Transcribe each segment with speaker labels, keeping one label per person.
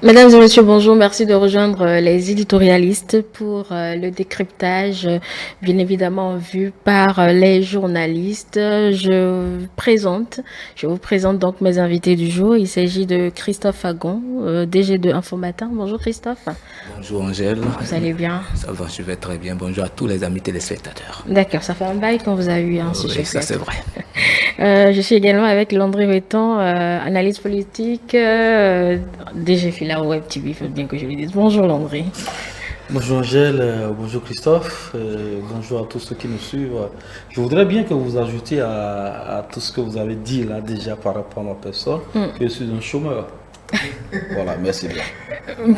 Speaker 1: Mesdames et messieurs, bonjour. Merci de rejoindre les éditorialistes pour le décryptage, bien évidemment vu par les journalistes. Je vous présente donc mes invités du jour. Il s'agit de Christophe Fagon, DG de Info Matin. Bonjour Christophe.
Speaker 2: Bonjour Angèle.
Speaker 1: Vous allez bien?
Speaker 2: Ça va, je vais très bien. Bonjour à tous les amis téléspectateurs.
Speaker 1: D'accord, ça fait un bail qu'on vous a eu, hein, si
Speaker 2: Oui, ça c'est vrai.
Speaker 1: Je suis également avec Landry Veton, analyse politique, DG Filao Web TV, il faut bien que je le dise. Bonjour Landry.
Speaker 3: Bonjour Angèle, bonjour Christophe, bonjour à tous ceux qui nous suivent. Je voudrais bien que vous ajoutiez à tout ce que vous avez dit là déjà par rapport à ma personne, que je suis un chômeur. Voilà, merci bien.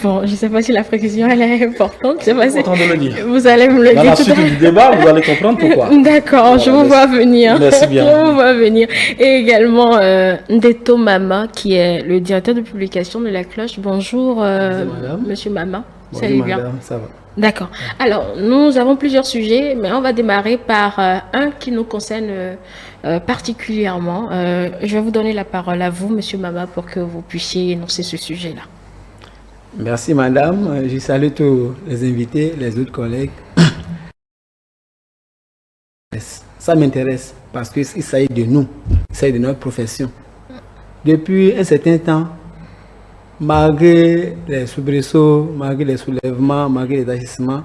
Speaker 1: Bon, je ne sais pas si la précision elle est importante. Je sais pas si...
Speaker 3: de le dire.
Speaker 1: Vous allez me le
Speaker 3: Dans
Speaker 1: dire
Speaker 3: la
Speaker 1: tout à
Speaker 3: suite du débat, vous allez comprendre pourquoi.
Speaker 1: D'accord,
Speaker 3: Voilà,
Speaker 1: je vous vois venir.
Speaker 3: Merci bien.
Speaker 1: Je vous vois venir. Et également Ndeto Mama, qui est le directeur de publication de La Cloche. Bonjour, Monsieur Mama.
Speaker 4: Bonjour,
Speaker 1: Salut bien.
Speaker 4: madame, ça va.
Speaker 1: D'accord. Alors, nous avons plusieurs sujets, mais on va démarrer par un qui nous concerne particulièrement. Je vais vous donner la parole à vous, Monsieur Mama, pour que vous puissiez énoncer ce sujet-là.
Speaker 4: Merci, madame. Je salue tous les invités, les autres collègues. Ça m'intéresse parce qu'il s'agit de nous, il s'agit de notre profession. Depuis un certain temps, malgré les soubresauts, malgré les soulèvements, malgré les agissements,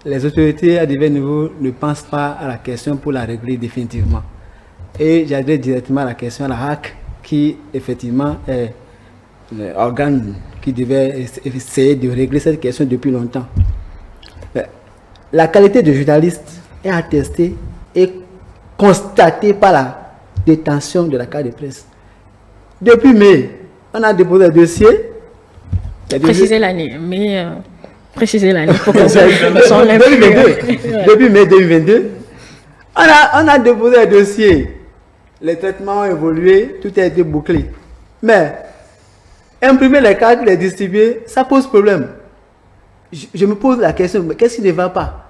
Speaker 4: les autorités à divers niveaux ne pensent pas à la question pour la régler définitivement. Et j'adresse directement à la question à la HAC, qui effectivement est l'organe qui devait essayer de régler cette question depuis longtemps. La qualité de journaliste est attestée et constatée par la détention de la carte de presse. Depuis mai, on a déposé un dossier.
Speaker 1: Précisez l'année, mais précisez l'année pour que
Speaker 4: Depuis mai 2022, on a déposé un dossier. Les traitements ont évolué, tout a été bouclé. Mais imprimer les cartes, les distribuer, ça pose problème. Je me pose la question, mais qu'est-ce qui ne va pas?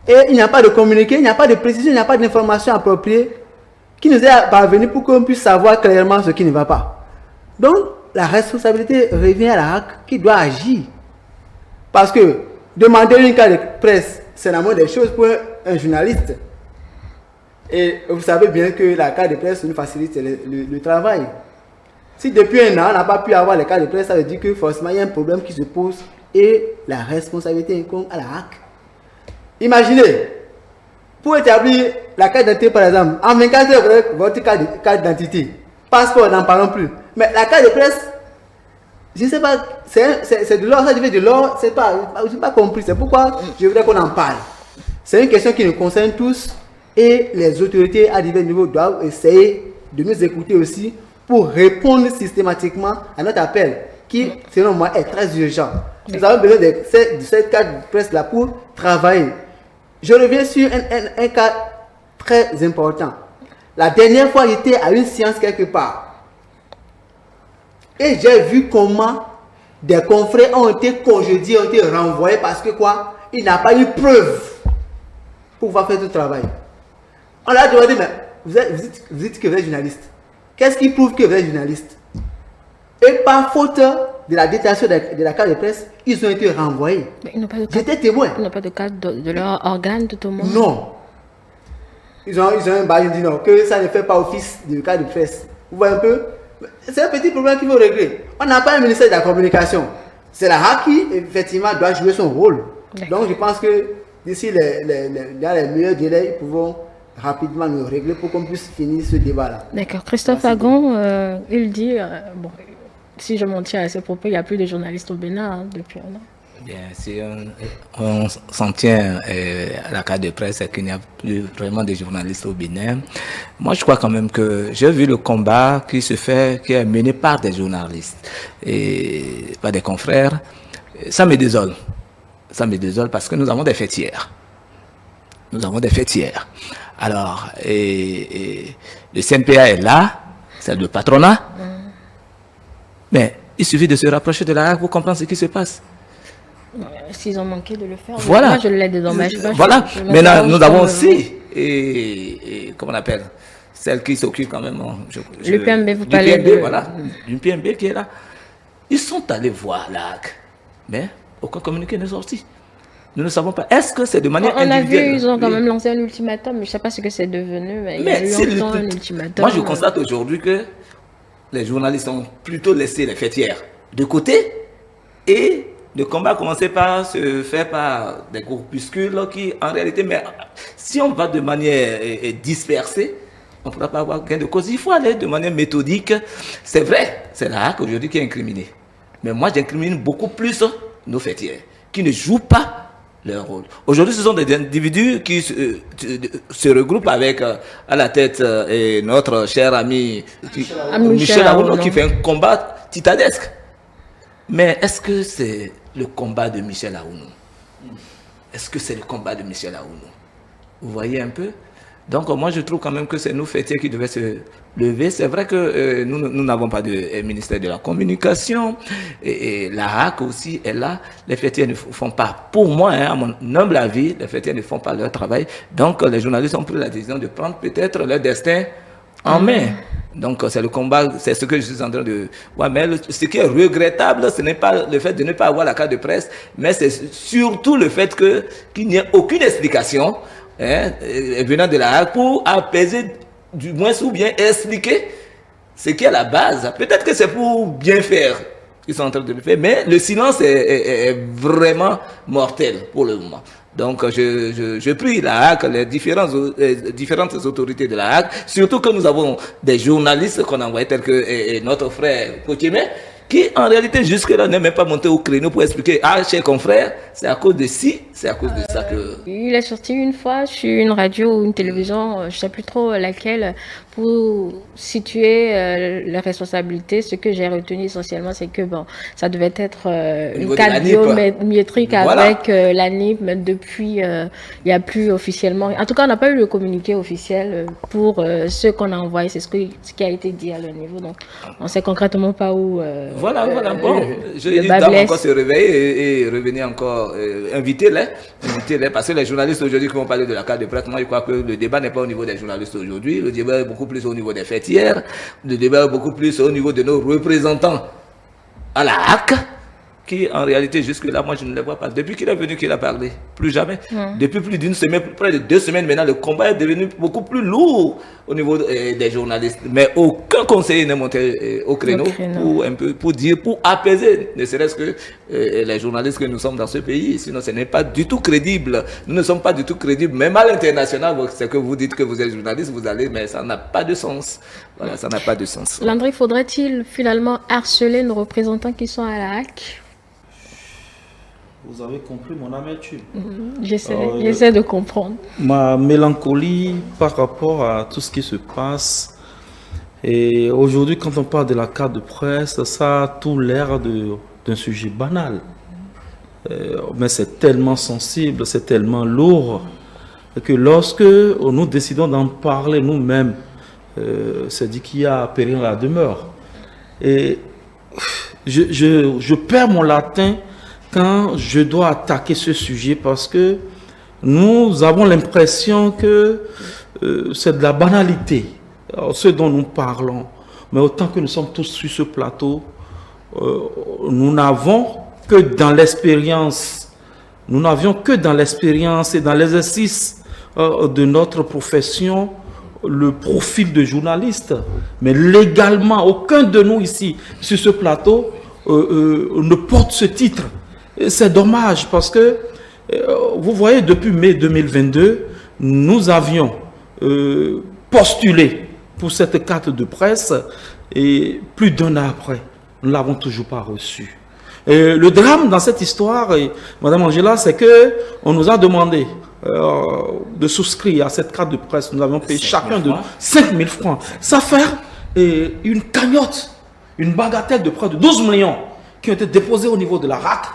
Speaker 4: Et il n'y a pas de communiqué, il n'y a pas de précision, il n'y a pas d'information appropriée qui nous est parvenue pour qu'on puisse savoir clairement ce qui ne va pas. Donc, la responsabilité revient à la HAC qui doit agir. Parce que demander une carte de presse, c'est la moindre des choses pour un journaliste. Et vous savez bien que la carte de presse nous facilite le travail. Si depuis un an, on n'a pas pu avoir les cartes de presse, ça veut dire que forcément, il y a un problème qui se pose et la responsabilité incombe à la HAC. Imaginez, pour établir la carte d'identité, par exemple, en 24 heures, vous avez votre carte d'identité. Passeport, n'en parlons plus. Mais la carte de presse, je ne sais pas, c'est de l'or, ça devient de l'or, je n'ai pas compris. C'est pourquoi je voudrais qu'on en parle. C'est une question qui nous concerne tous et les autorités à divers niveaux doivent essayer de nous écouter aussi pour répondre systématiquement à notre appel qui, selon moi, est très urgent. Nous avons besoin de cette carte de presse-là pour travailler. Je reviens sur un cas très important. La dernière fois, j'étais à une séance quelque part. Et j'ai vu comment des confrères ont été congédiés, ont été renvoyés parce que quoi? Il n'a pas eu preuve pour pouvoir faire tout le travail. On leur a demandé, mais vous dites que vous êtes journaliste. Qu'est-ce qui prouve que vous êtes journaliste? Et par faute de la détention de la carte de presse, ils ont été renvoyés. J'étais témoin.
Speaker 1: Ils n'ont pas de carte de leur organe, tout au moins.
Speaker 4: Non. Ils ont un bail, ils disent non, que ça ne fait pas office de carte de presse. Vous voyez un peu? C'est un petit problème qu'il faut régler. On n'a pas un ministère de la communication. C'est la HAC qui, effectivement, doit jouer son rôle. Donc, je pense que d'ici dans les meilleurs délais, ils pourront rapidement nous régler pour qu'on puisse finir ce débat-là.
Speaker 1: D'accord. Christophe Fagon, il dit, bon, si je m'en tiens à ses propos, il n'y a plus de journalistes au Bénin depuis un an.
Speaker 2: Bien, si on s'en tient à la carte de presse et qu'il n'y a plus vraiment de journalistes au Bénin, moi je crois quand même que j'ai vu le combat qui est mené par des journalistes et par des confrères. Ça me désole. Ça me désole parce que nous avons des fêtières. Nous avons des fêtières. Alors, le CNPA est là, c'est le patronat. Mais il suffit de se rapprocher de la HAC pour comprendre ce qui se passe.
Speaker 1: S'ils ont manqué de le faire,
Speaker 2: voilà.
Speaker 1: Moi je ne les dédommage pas.
Speaker 2: Voilà. Maintenant, nous avons aussi, comment on appelle, celle qui s'occupe quand même.
Speaker 1: Le PMB, vous parlez
Speaker 2: PMB, voilà, du PMB qui est là. Ils sont allés voir la HAC, mais aucun communiqué n'est sorti. Nous ne savons pas. Est-ce que c'est de manière individuelle?
Speaker 1: On a vu, ils ont quand même lancé un ultimatum, mais je ne sais pas ce que c'est devenu. Mais il y a eu longtemps un ultimatum.
Speaker 2: Moi, je constate aujourd'hui que les journalistes ont plutôt laissé les fêtières de côté et le combat a commencé par se faire par des groupuscules qui, en réalité, mais si on va de manière dispersée, on ne pourra pas avoir gain de cause. Il faut aller de manière méthodique. C'est vrai, c'est la HAC aujourd'hui qui est incriminée. Mais moi, j'incrimine beaucoup plus nos fêtières qui ne jouent pas leur rôle. Aujourd'hui, ce sont des individus qui se regroupent avec à la tête notre cher ami Michel Aounou qui fait un combat titanesque. Mais est-ce que c'est le combat de Michel Aounou? Est-ce que c'est le combat de Michel Aounou? Vous voyez un peu? Donc moi je trouve quand même que c'est nous fêtiers qui devaient se lever. C'est vrai que nous n'avons pas de ministère de la communication et la HAC aussi est là. Les fêtiers ne font pas, pour moi, à mon humble avis, les fêtiers ne font pas leur travail. Donc les journalistes ont pris la décision de prendre peut-être leur destin en main. Donc c'est le combat, c'est ce que je suis en train de... Ouais, mais ce qui est regrettable, ce n'est pas le fait de ne pas avoir la carte de presse, mais c'est surtout le fait qu'il n'y ait aucune explication venant de la HAC pour apaiser, du moins ou bien expliquer ce qui est la base. Peut-être que c'est pour bien faire qu'ils sont en train de le faire, mais le silence est vraiment mortel pour le moment. Donc je prie la HAC, les différentes autorités de la HAC, surtout que nous avons des journalistes qu'on envoie tels que notre frère Kotieme, qui en réalité jusque-là n'est même pas monté au créneau pour expliquer, ah, chers confrères, c'est à cause de ci, c'est à cause de ça que...
Speaker 1: Il est sorti une fois sur une radio ou une télévision, je ne sais plus trop laquelle, pour situer les responsabilités. Ce que j'ai retenu essentiellement, c'est que bon, ça devait être une carte biométrique avec la NIP, mais depuis, il n'y a plus officiellement... En tout cas, on n'a pas eu le communiqué officiel pour ceux qu'on a envoyés, c'est ce qui a été dit à leur niveau. Donc, on ne sait concrètement pas où...
Speaker 2: Voilà. Bon, je dis encore se réveiller et revenir encore, inviter-les, parce que les journalistes aujourd'hui qui vont parler de la carte de presse, moi je crois que le débat n'est pas au niveau des journalistes aujourd'hui, le débat est beaucoup plus au niveau des fêtières, le débat est beaucoup plus au niveau de nos représentants à la HAC, qui en réalité jusque-là, moi je ne les vois pas. Depuis qu'il est venu qu'il a parlé, plus jamais. Depuis plus d'une semaine, près de 2 semaines maintenant, le combat est devenu beaucoup plus lourd au niveau des journalistes. Mais aucun conseiller n'est monté au créneau pour apaiser, ne serait-ce que les journalistes que nous sommes dans ce pays. Sinon, ce n'est pas du tout crédible. Nous ne sommes pas du tout crédibles. Même à l'international, c'est que vous dites que vous êtes journaliste, vous allez, mais ça n'a pas de sens. Voilà, ça n'a pas de sens.
Speaker 1: Landry, faudrait-il finalement harceler nos représentants qui sont à la HAC?
Speaker 3: Vous avez compris mon amertume.
Speaker 1: J'essaie de comprendre.
Speaker 3: Ma mélancolie par rapport à tout ce qui se passe. Et aujourd'hui, quand on parle de la carte de presse, ça a tout l'air d'un sujet banal. Mais c'est tellement sensible, c'est tellement lourd, que lorsque nous décidons d'en parler nous-mêmes, c'est dit qu'il y a péril à la demeure. Et je perds mon latin quand je dois attaquer ce sujet, parce que nous avons l'impression que c'est de la banalité, ce dont nous parlons. Mais autant que nous sommes tous sur ce plateau, nous n'avions que dans l'expérience et dans l'exercice de notre profession, le profil de journaliste. Mais légalement, aucun de nous ici, sur ce plateau, ne porte ce titre. C'est dommage parce que, vous voyez, depuis mai 2022, nous avions postulé pour cette carte de presse et plus d'1 an après, nous ne l'avons toujours pas reçue. Le drame dans cette histoire, Madame Angela, c'est qu'on nous a demandé de souscrire à cette carte de presse. Nous avons payé chacun de 5 000 francs. Ça fait une cagnotte, une bagatelle de près de 12 millions qui ont été déposés au niveau de la RAC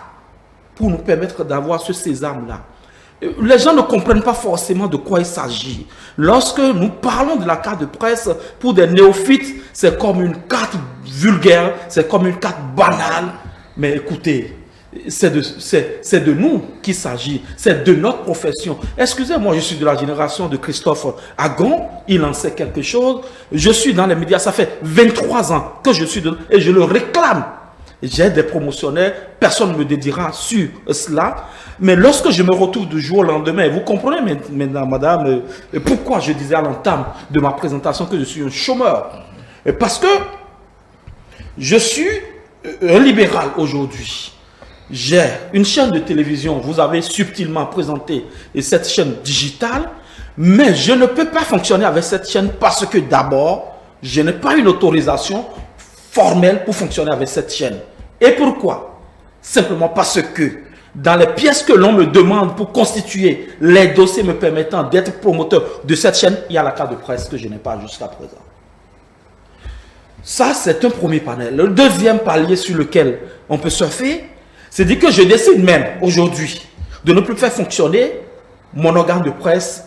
Speaker 3: pour nous permettre d'avoir ce sésame-là. Les gens ne comprennent pas forcément de quoi il s'agit. Lorsque nous parlons de la carte de presse, pour des néophytes, c'est comme une carte vulgaire, c'est comme une carte banale. Mais écoutez, c'est de nous qu'il s'agit, c'est de notre profession. Excusez-moi, je suis de la génération de Christophe Agon, il en sait quelque chose. Je suis dans les médias, ça fait 23 ans que je suis dedans et je le réclame. j'ai des promotionnaires, personne ne me dédiera sur cela. Mais lorsque je me retrouve du jour au lendemain, vous comprenez maintenant, madame, pourquoi je disais à l'entame de ma présentation que je suis un chômeur. Parce que je suis un libéral aujourd'hui. J'ai une chaîne de télévision, vous avez subtilement présenté cette chaîne digitale, mais je ne peux pas fonctionner avec cette chaîne parce que d'abord, je n'ai pas une autorisation formelle pour fonctionner avec cette chaîne. Et pourquoi? Simplement parce que dans les pièces que l'on me demande pour constituer les dossiers me permettant d'être promoteur de cette chaîne, il y a la carte de presse que je n'ai pas jusqu'à présent. Ça, c'est un premier panel. Le deuxième palier sur lequel on peut surfer, c'est dire que je décide même aujourd'hui de ne plus faire fonctionner mon organe de presse,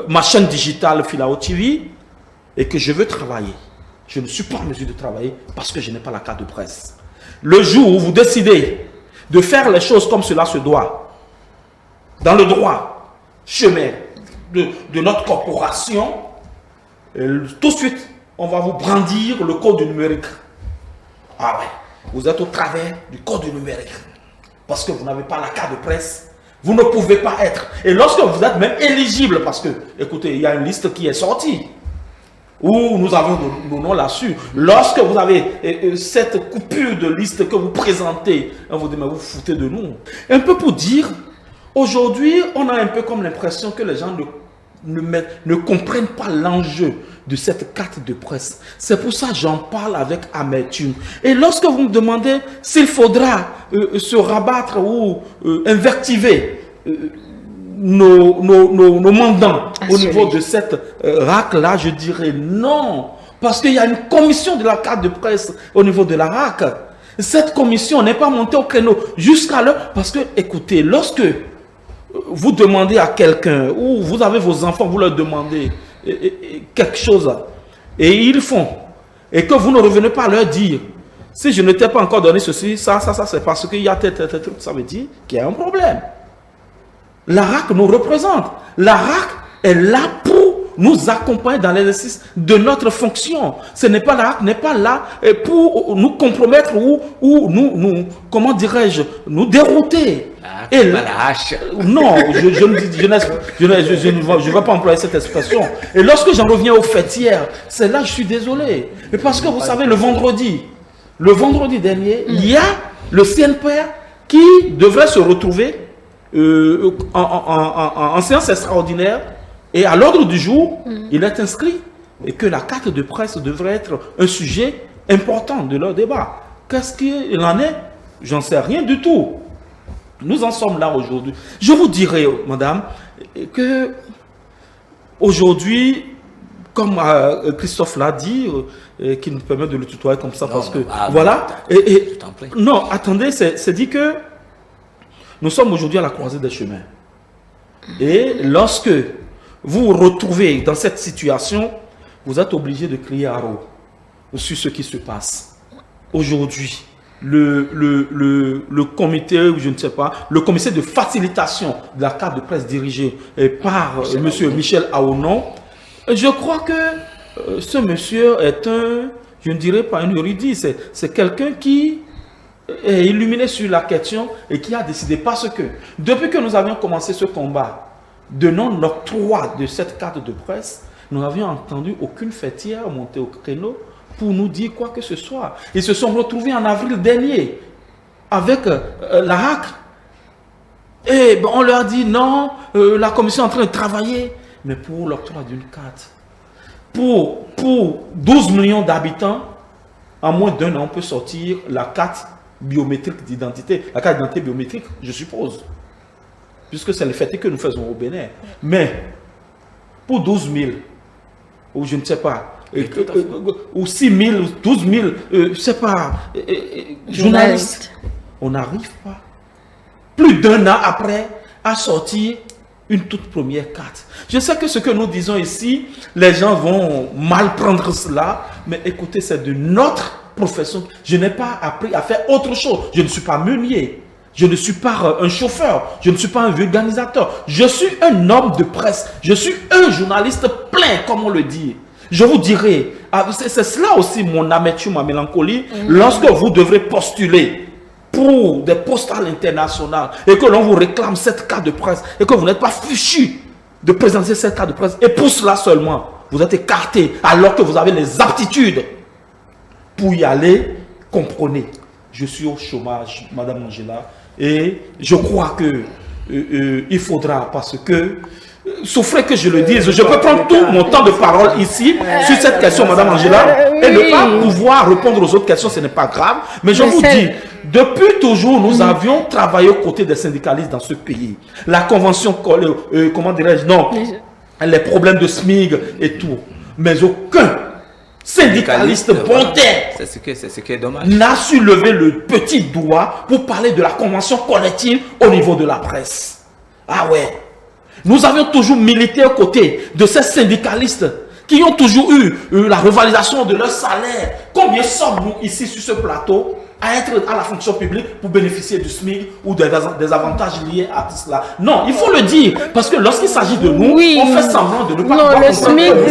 Speaker 3: ma chaîne digitale Filao TV, et que je veux travailler. Je ne suis pas en mesure de travailler parce que je n'ai pas la carte de presse. Le jour où vous décidez de faire les choses comme cela se doit, dans le droit chemin de notre corporation, tout de suite, on va vous brandir le code du numérique. Ah ouais, vous êtes au travers du code du numérique. Parce que vous n'avez pas la carte de presse, vous ne pouvez pas être. Et lorsque vous êtes même éligible, parce que, écoutez, il y a une liste qui est sortie, où nous avons nos noms là-dessus. Lorsque vous avez cette coupure de liste que vous présentez, on vous dit, mais vous foutez de nous. Un peu pour dire, aujourd'hui, on a un peu comme l'impression que les gens ne comprennent pas l'enjeu de cette carte de presse. C'est pour ça que j'en parle avec amertume. Et lorsque vous me demandez s'il faudra se rabattre ou invertiver nos mandants au niveau de cette RAC-là, je dirais non. Parce qu'il y a une commission de la carte de presse au niveau de la RAC. Cette commission n'est pas montée au créneau jusqu'à l'heure. Parce que, écoutez, lorsque vous demandez à quelqu'un, ou vous avez vos enfants, vous leur demandez quelque chose, et ils font, et que vous ne revenez pas à leur dire, si je ne t'ai pas encore donné ceci, ça, c'est parce qu'il y a tel truc, ça veut dire qu'il y a un problème. La RAC nous représente. La RAC est là pour nous accompagner dans l'exercice de notre fonction. Ce n'est pas la RAC n'est pas là pour nous compromettre ou nous comment dirais-je, nous dérouter. Et
Speaker 2: la hache.
Speaker 3: Non, je ne vais pas employer cette expression. Et lorsque j'en reviens aux fêtières, c'est là que je suis désolé. Et parce que vous savez, le vendredi dernier, il y a le CNPR qui devrait se retrouver en séance extraordinaire, et à l'ordre du jour, il est inscrit et que la carte de presse devrait être un sujet important de leur débat. Qu'est-ce qu'il en est? J'en sais rien du tout. Nous en sommes là aujourd'hui. Je vous dirais, madame, que aujourd'hui, comme Christophe l'a dit, qui nous permet de le tutoyer comme ça, non, parce que voilà. Non, attendez, c'est dit que nous sommes aujourd'hui à la croisée des chemins. Et lorsque vous vous retrouvez dans cette situation, vous êtes obligé de crier haro sur ce qui se passe. Aujourd'hui, le comité, je ne sais pas, le comité de facilitation de la carte de presse dirigée par M. Michel Aonon, je crois que ce monsieur est un, je ne dirais pas un érudit, c'est quelqu'un qui est illuminé sur la question et qui a décidé, parce que depuis que nous avions commencé ce combat de non-octroi de cette carte de presse, nous n'avions entendu aucune fêtière monter au créneau pour nous dire quoi que ce soit. Ils se sont retrouvés en avril dernier avec la RAC. Et on leur dit non, la commission est en train de travailler. Mais pour l'octroi d'une carte, pour 12 millions d'habitants, en moins d'un an, on peut sortir la carte biométrique d'identité. La carte d'identité biométrique, je suppose. Puisque c'est le fait que nous faisons au Bénin. Mais pour 12 000, ou je ne sais pas, ou 6 000, 12 000, je ne sais pas, journalistes, on n'arrive pas, plus d'un an après, à sortir une toute première carte. Je sais que ce que nous disons ici, les gens vont mal prendre cela, mais écoutez, c'est de notre profession. Je n'ai pas appris à faire autre chose. Je ne suis pas meunier. Je ne suis pas un chauffeur, je ne suis pas un vulgarisateur. Je suis un homme de presse, je suis un journaliste plein, comme on le dit. Je vous dirai, C'est cela aussi mon amertume, ma mélancolie, lorsque vous devrez postuler pour des postes à l'international et que l'on vous réclame cette carte de presse et que vous n'êtes pas fichu de présenter cette carte de presse et pour cela seulement, vous êtes écarté alors que vous avez les aptitudes pour y aller, comprenez. Je suis au chômage, Madame Angela, et je crois que il faudra, parce que souffrez que je le dise, je peux prendre tout mon temps de parole ici sur cette question, Madame Angela, et ne pas pouvoir répondre aux autres questions, ce n'est pas grave. Mais je vous dis, depuis toujours, nous avions travaillé aux côtés des syndicalistes dans ce pays. La convention, comment dirais-je, non, les problèmes de SMIG et tout. Mais aucun syndicaliste volontaire,
Speaker 2: c'est ce qui est dommage,
Speaker 3: n'a su lever le petit doigt pour parler de la convention collective au niveau de la presse. Ah ouais. Nous avions toujours milité aux côtés de ces syndicalistes qui ont toujours eu la revalorisation de leur salaire. Combien sommes-nous ici sur ce plateau à être à la fonction publique pour bénéficier du SMIC ou des avantages liés à tout cela? Non, il faut le dire, parce que lorsqu'il s'agit de nous, on fait semblant de ne pas pouvoir
Speaker 1: le SMIC, le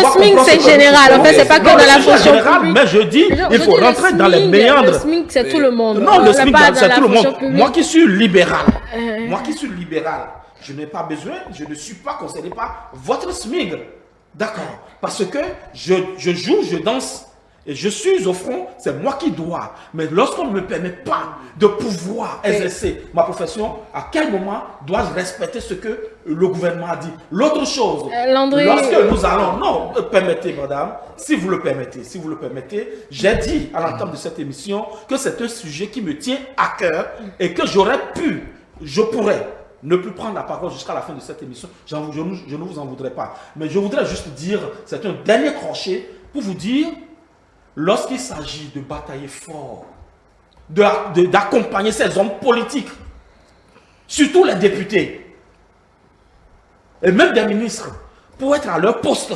Speaker 1: SMIC c'est général, en fait c'est pas que dans la fonction publique.
Speaker 3: Mais je dis, il faut rentrer dans les méandres.
Speaker 1: Le SMIC c'est tout le monde.
Speaker 3: Non, le SMIC c'est tout le monde. Moi qui suis libéral, je n'ai pas besoin, je ne suis pas concerné par votre SMIC. D'accord. Parce que je joue, je danse. Et je suis au front, c'est moi qui dois. Mais lorsqu'on ne me permet pas de pouvoir exercer ma profession, à quel moment dois-je respecter ce que le gouvernement a dit? L'autre chose, lorsque nous allons... Non, permettez, madame, si vous le permettez, j'ai dit à l'entame de cette émission que c'est un sujet qui me tient à cœur et que je pourrais ne plus prendre la parole jusqu'à la fin de cette émission. Je ne vous en voudrais pas. Mais je voudrais juste dire, c'est un dernier crochet pour vous dire... Lorsqu'il s'agit de batailler fort, d'accompagner ces hommes politiques, surtout les députés, et même des ministres, pour être à leur poste,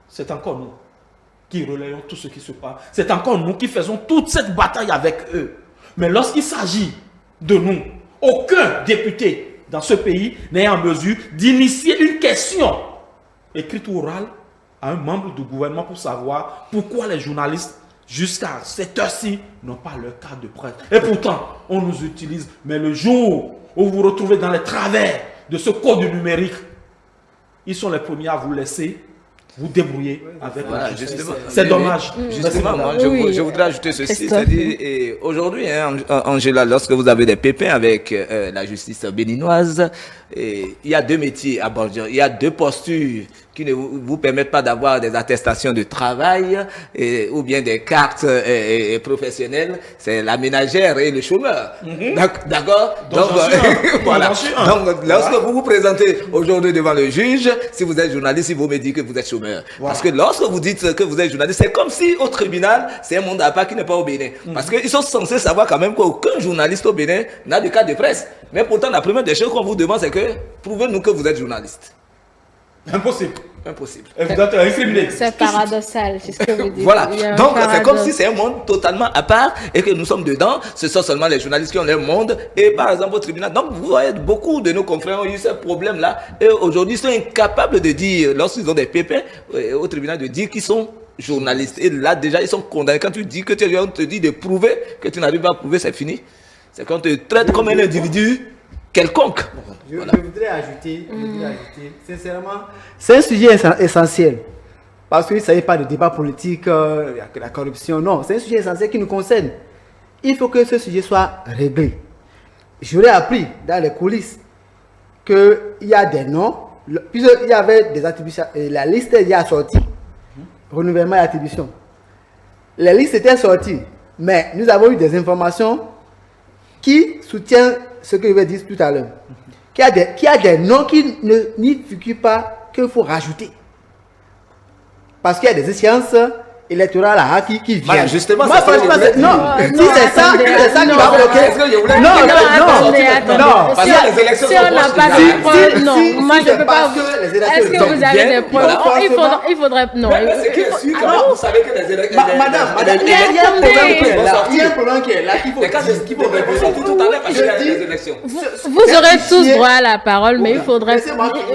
Speaker 3: c'est encore nous qui relayons tout ce qui se passe. C'est encore nous qui faisons toute cette bataille avec eux. Mais lorsqu'il s'agit de nous, aucun député dans ce pays n'est en mesure d'initier une question écrite ou orale à un membre du gouvernement pour savoir pourquoi les journalistes, jusqu'à cette heure-ci, n'ont pas leur carte de presse. Et pourtant, on nous utilise. Mais le jour où vous vous retrouvez dans les travers de ce code numérique, ils sont les premiers à vous laisser vous débrouiller avec la justice. C'est dommage.
Speaker 2: Justement, moi, je voudrais ajouter ceci. C'est-à-dire, aujourd'hui, hein, Angela, lorsque vous avez des pépins avec la justice béninoise, il y a deux métiers à Bordeaux. Il y a deux postures qui ne vous permettent pas d'avoir des attestations de travail ou bien des cartes professionnelles. C'est la ménagère et le chômeur. D'accord? Donc, voilà. Donc, lorsque vous vous présentez aujourd'hui devant le juge, si vous êtes journaliste, il faut me dire que vous êtes chômeur. Parce que lorsque vous dites que vous êtes journaliste, c'est comme si au tribunal, c'est un monde à part qui n'est pas au Bénin. Parce qu'ils sont censés savoir quand même qu'aucun journaliste au Bénin n'a de carte de presse. Mais pourtant, la première des choses qu'on vous demande, c'est que prouvez-nous que vous êtes journaliste.
Speaker 3: Impossible.
Speaker 2: Impossible.
Speaker 1: C'est paradoxal, c'est ce que vous dites.
Speaker 2: Voilà. Donc, c'est comme si c'est un monde totalement à part et que nous sommes dedans. Ce sont seulement les journalistes qui ont leur monde. Et par exemple, au tribunal. Donc, vous voyez, beaucoup de nos confrères ont eu ce problème-là. Et aujourd'hui, ils sont incapables de dire, lorsqu'ils ont des pépins au tribunal, de dire qu'ils sont journalistes. Et là, déjà, ils sont condamnés. Quand tu dis que on te dit de prouver que tu n'arrives pas à prouver, c'est fini. C'est qu'on te traite comme un individu quelconque.
Speaker 4: Je voudrais ajouter, sincèrement, c'est un sujet essentiel. Parce qu'il ne s'agit pas de débat politique, la corruption, non. C'est un sujet essentiel qui nous concerne. Il faut que ce sujet soit réglé. J'aurais appris dans les coulisses qu'il y a des noms, puisqu'il y avait des attributions, la liste est sortie. Renouvellement et attribution. Les listes étaient sorties, mais nous avons eu des informations qui soutiennent ce que je vais dire tout à l'heure. Qu'il y a des noms qui n'y figurent pas, qu'il faut rajouter. Parce qu'il y a des échéances électoral là, qui vient.
Speaker 2: Voilà, justement,
Speaker 4: moi,
Speaker 2: c'est ça que
Speaker 4: franchement,
Speaker 2: je voulais
Speaker 4: non,
Speaker 2: dire.
Speaker 4: si c'est ça qui va bloquer.
Speaker 2: Est-ce que je voulais
Speaker 4: Non,
Speaker 2: dire
Speaker 4: non, non.
Speaker 2: Parce que les élections
Speaker 1: Si
Speaker 2: sont
Speaker 1: on n'a
Speaker 2: proches,
Speaker 1: pas
Speaker 2: les
Speaker 1: de
Speaker 2: gars.
Speaker 1: preuves, non, moi je
Speaker 4: c'est
Speaker 1: peux
Speaker 4: parce
Speaker 1: pas.
Speaker 4: que les élections
Speaker 1: Est-ce que
Speaker 4: sont
Speaker 1: vous avez
Speaker 2: bien,
Speaker 1: des preuves?
Speaker 4: voilà.
Speaker 1: Il faudrait. Non.
Speaker 2: Mais ce qui est sûr, quand même, vous savez que les élections.
Speaker 4: Madame, il y a un problème qui est là. Il y a un problème qui est là. Qu'il faut
Speaker 2: tout à l'heure parce qu'il y a des élections.
Speaker 1: Vous aurez tous droit à la parole, mais il faudrait.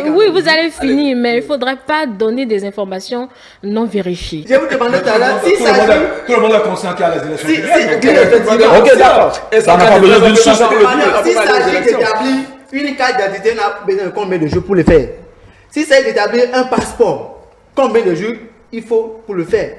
Speaker 1: Oui, vous allez finir, mais il faudrait pas donner des informations non vérifiées.
Speaker 4: Je vous demandais tout à l'heure si ça.
Speaker 5: Tout le monde est conscient qu'il y a les élections.
Speaker 2: Ok, d'accord.
Speaker 5: Ça n'a pas besoin d'une source.
Speaker 4: Si ça s'agit d'établir une carte d'identité, on a besoin de combien de jours pour le faire? Si c'est d'établir un passeport, combien de jours il faut pour le faire?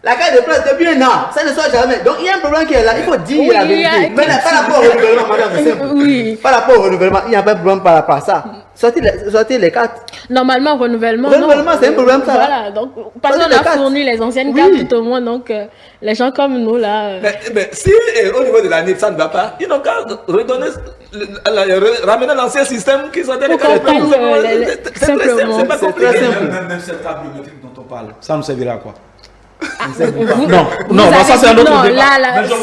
Speaker 4: La carte de presse depuis un an, ça ne soit jamais. Donc il y a un problème qui est là, il faut dire
Speaker 1: Oui,
Speaker 4: la vérité. Mais par rapport au renouvellement, madame, c'est simple.
Speaker 1: Oui.
Speaker 4: Par rapport au renouvellement, il n'y a pas de problème par rapport à ça. Sortez les cartes.
Speaker 1: Normalement, renouvellement.
Speaker 4: Renouvellement, c'est un problème, ça.
Speaker 1: Voilà, donc, parce qu'on a fourni les anciennes cartes tout au moins, donc les gens comme nous, là.
Speaker 2: Mais si au niveau de la NIP, ça ne va pas, ils n'ont qu'à redonner, ramener l'ancien système qui sont des cartes.
Speaker 1: Simplement.
Speaker 2: C'est pas compliqué.
Speaker 5: Même cette carte biométrique dont on parle, ça nous servira à quoi?
Speaker 1: Non,
Speaker 5: ça c'est un autre débat.
Speaker 1: Là,
Speaker 5: Mais je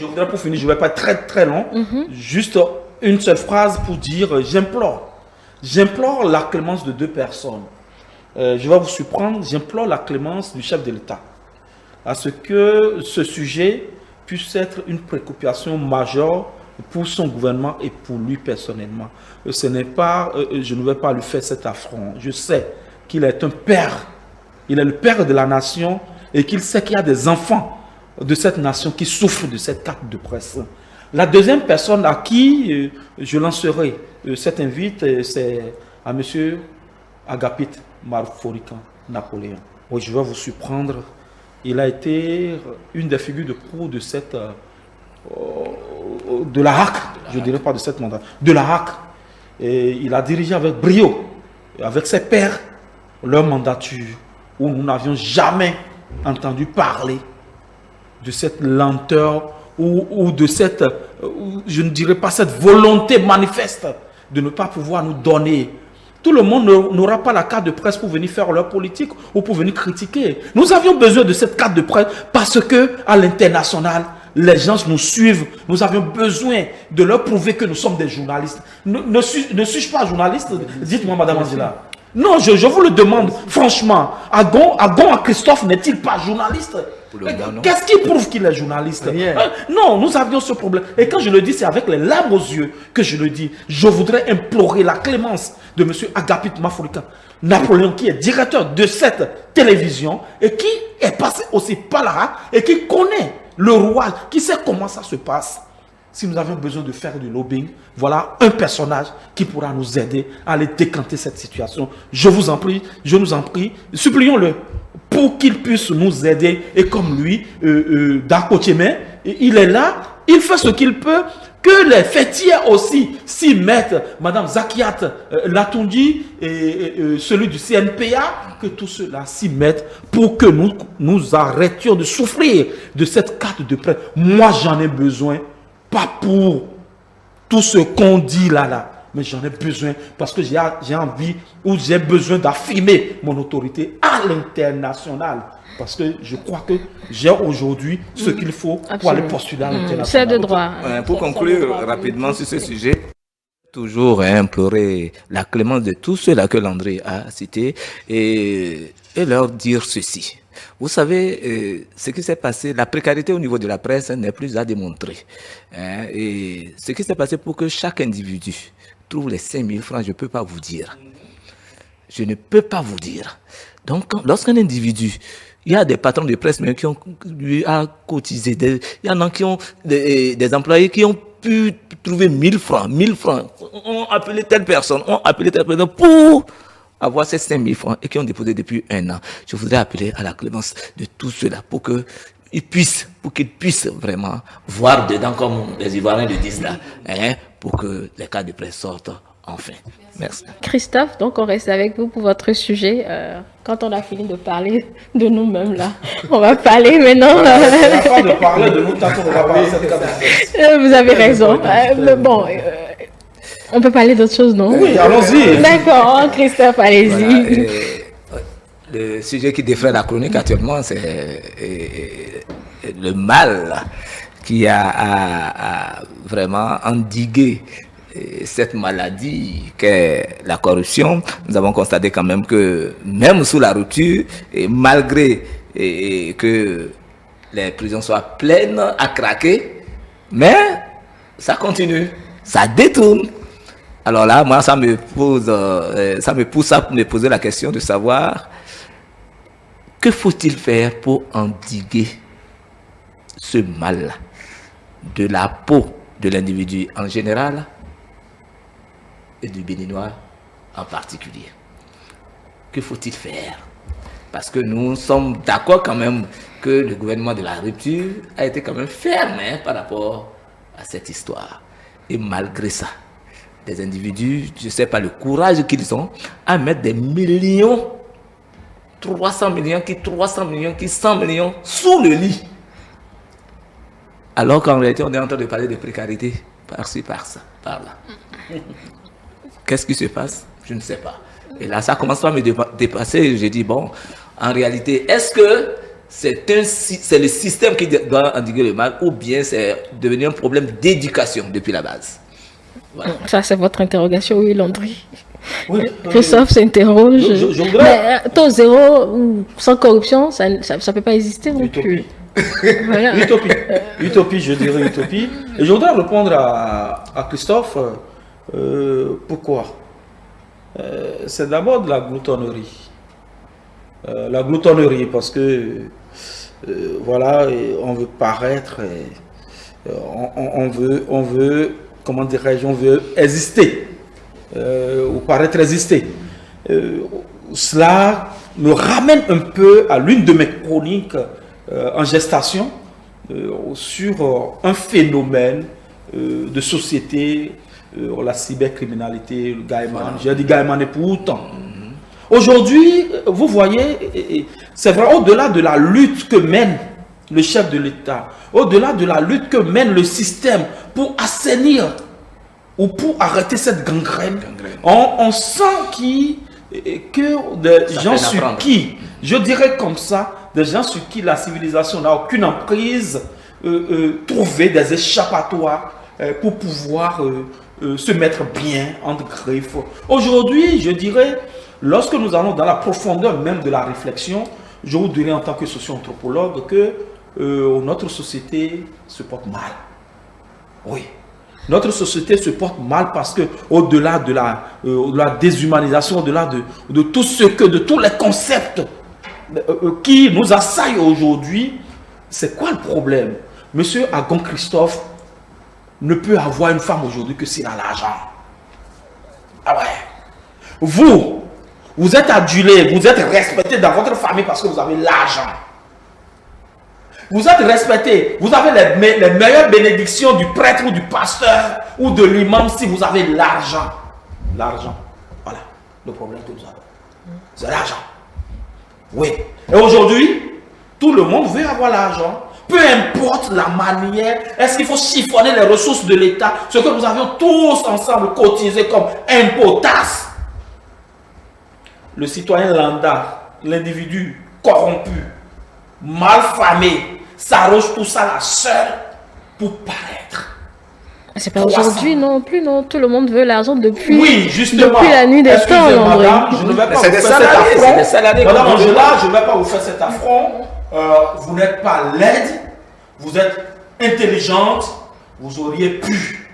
Speaker 5: voudrais pour finir, je ne vais pas être très très long, juste une seule phrase pour dire j'implore la clémence de deux personnes. Je vais vous surprendre, j'implore la clémence du chef de l'État à ce que ce sujet puisse être une préoccupation majeure pour son gouvernement et pour lui personnellement. Ce n'est pas, je ne vais pas lui faire cet affront. Je sais qu'il est un père, il est le père de la nation et qu'il sait qu'il y a des enfants de cette nation qui souffrent de cette carte de presse. La deuxième personne à qui je lancerai cette invite, c'est à M. Agapite Marforican Napoléon. Oui, je vais vous surprendre. Il a été une des figures de proue de cette de la HAC, je ne dirais pas de cette mandat, de la HAC. Et il a dirigé avec brio, avec ses pairs, leur mandature, où nous n'avions jamais entendu parler de cette lenteur ou de cette, je ne dirais pas cette volonté manifeste de ne pas pouvoir nous donner. Tout le monde n'aura pas la carte de presse pour venir faire leur politique ou pour venir critiquer. Nous avions besoin de cette carte de presse parce que à l'international, les gens nous suivent. Nous avions besoin de leur prouver que nous sommes des journalistes. Ne suis-je pas journaliste? Dites-moi, Madame Angela. Non, je vous le demande, franchement. Agon à Christophe n'est-il pas journaliste? Qu'est-ce qui prouve qu'il est journaliste? Non, nous avions ce problème. Et quand je le dis, c'est avec les larmes aux yeux que je le dis. Je voudrais implorer la clémence de M. Agapite Marforican Napoléon, qui est directeur de cette télévision et qui est passé aussi par là et qui connaît le roi, qui sait comment ça se passe. Si nous avions besoin de faire du lobbying, voilà un personnage qui pourra nous aider à aller décanter cette situation. Je vous en prie, je nous en prie, supplions-le pour qu'il puisse nous aider. Et comme lui, d'Akotiémé, il est là, il fait ce qu'il peut, que les fêtières aussi s'y mettent. Madame Zakiat Latundi et celui du CNPA, que tous ceux-là s'y mettent pour que nous arrêtions de souffrir de cette carte de presse. Moi, j'en ai besoin. Pas pour tout ce qu'on dit là, mais j'en ai besoin parce que j'ai envie ou j'ai besoin d'affirmer mon autorité à l'international. Parce que je crois que j'ai aujourd'hui ce qu'il faut pour aller postuler à l'international.
Speaker 1: C'est de droit.
Speaker 2: Pour conclure rapidement sur ce sujet, toujours implorer la clémence de tous ceux-là que Landry a cités et leur dire ceci. Vous savez, ce qui s'est passé, la précarité au niveau de la presse n'est plus à démontrer. Et ce qui s'est passé pour que chaque individu trouve les 5 000 francs, je ne peux pas vous dire. Je ne peux pas vous dire. Donc, lorsqu'un individu, il y a des patrons de presse mais qui ont lui a cotisé, il y en a qui ont des employés qui ont pu trouver 1000 francs, ont appelé telle personne pour avoir ces 5 000 francs et qui ont déposé depuis 1 an. Je voudrais appeler à la clémence de tout cela pour qu'ils puissent vraiment voir dedans comme les Ivoiriens le disent là, pour que les cas de presse sortent enfin. Merci.
Speaker 1: Christophe, donc on reste avec vous pour votre sujet. Quand on a fini de parler de nous-mêmes là, on va parler maintenant.
Speaker 5: On n'a pas de parler de nous tant qu'on va parler de cette cas de presse.
Speaker 1: Vous avez raison. Mais bon... on peut parler d'autre chose, non?
Speaker 5: Oui, allons-y.
Speaker 1: D'accord, Christophe, allez-y.
Speaker 2: Voilà, le sujet qui défraie la chronique actuellement, c'est le mal qui a vraiment endigué cette maladie qu'est la corruption. Nous avons constaté quand même que même sous la rupture, et malgré que les prisons soient pleines à craquer, mais ça continue, ça détourne. Alors là, moi, ça me pousse à me poser la question de savoir que faut-il faire pour endiguer ce mal de la peau de l'individu en général et du Béninois en particulier. Que faut-il faire? Parce que nous sommes d'accord quand même que le gouvernement de la rupture a été quand même ferme par rapport à cette histoire. Et malgré ça, des individus, je ne sais pas le courage qu'ils ont à mettre des millions, 300 millions, qui 100 millions sous le lit. Alors qu'en réalité, on est en train de parler de précarité par-ci, par-ça, par-là. Qu'est-ce qui se passe? Je ne sais pas. Et là, ça commence à me dépasser. J'ai dit, bon, en réalité, est-ce que c'est le système qui doit endiguer le mal ou bien c'est devenu un problème d'éducation depuis la base? Voilà.
Speaker 1: Ça, c'est votre interrogation, oui, Landry.
Speaker 5: Oui,
Speaker 1: Christophe s'interroge.
Speaker 5: Je voudrais...
Speaker 1: Mais taux zéro ou sans corruption, ça ne peut pas exister non plus. Voilà.
Speaker 5: Utopie, je dirais utopie. Et je voudrais répondre à Christophe. Pourquoi? C'est d'abord de la gloutonnerie. La gloutonnerie, parce que voilà, on veut paraître, on veut, comment dirais-je, on veut exister, ou paraître exister. Cela me ramène un peu à l'une de mes chroniques en gestation sur un phénomène de société, la cybercriminalité, le gaiement. J'ai dit gaiement et pourtant. Aujourd'hui, vous voyez, c'est vrai, au-delà de la lutte que mène le chef de l'État, au-delà de la lutte que mène le système pour assainir ou pour arrêter cette gangrène, on sent que des gens sur qui, je dirais comme ça, des gens sur qui la civilisation n'a aucune emprise, trouver des échappatoires pour pouvoir se mettre bien entre griffes. Aujourd'hui, je dirais, lorsque nous allons dans la profondeur même de la réflexion, je vous dirais en tant que socio-anthropologue que notre société se porte mal. Oui. Notre société se porte mal parce que au-delà de la déshumanisation, au-delà de tout ce que, de tous les concepts qui nous assaillent aujourd'hui, c'est quoi le problème? Monsieur Agon Christophe ne peut avoir une femme aujourd'hui que s'il a l'argent. Ah ouais. Vous êtes adulé, vous êtes respecté dans votre famille parce que vous avez l'argent. Vous êtes respecté, vous avez les meilleures bénédictions du prêtre ou du pasteur ou de l'imam si vous avez l'argent. L'argent, voilà le problème que nous avons. C'est l'argent. Oui. Et aujourd'hui, tout le monde veut avoir l'argent. Peu importe la manière, est-ce qu'il faut chiffonner les ressources de l'État, ce que nous avions tous ensemble cotisé comme impôt, taxe. Le citoyen lambda, l'individu corrompu, mal famé, s'arroge tout ça là seul pour paraître.
Speaker 1: C'est pas aujourd'hui non plus, non. Tout le monde veut l'argent depuis,
Speaker 5: oui, justement.
Speaker 1: Depuis la nuit des temps.
Speaker 5: Madame, je ne vais pas vous faire cet affront. Madame Angela, je ne vais pas vous faire cet affront. Vous n'êtes pas laide, vous êtes intelligente, vous auriez pu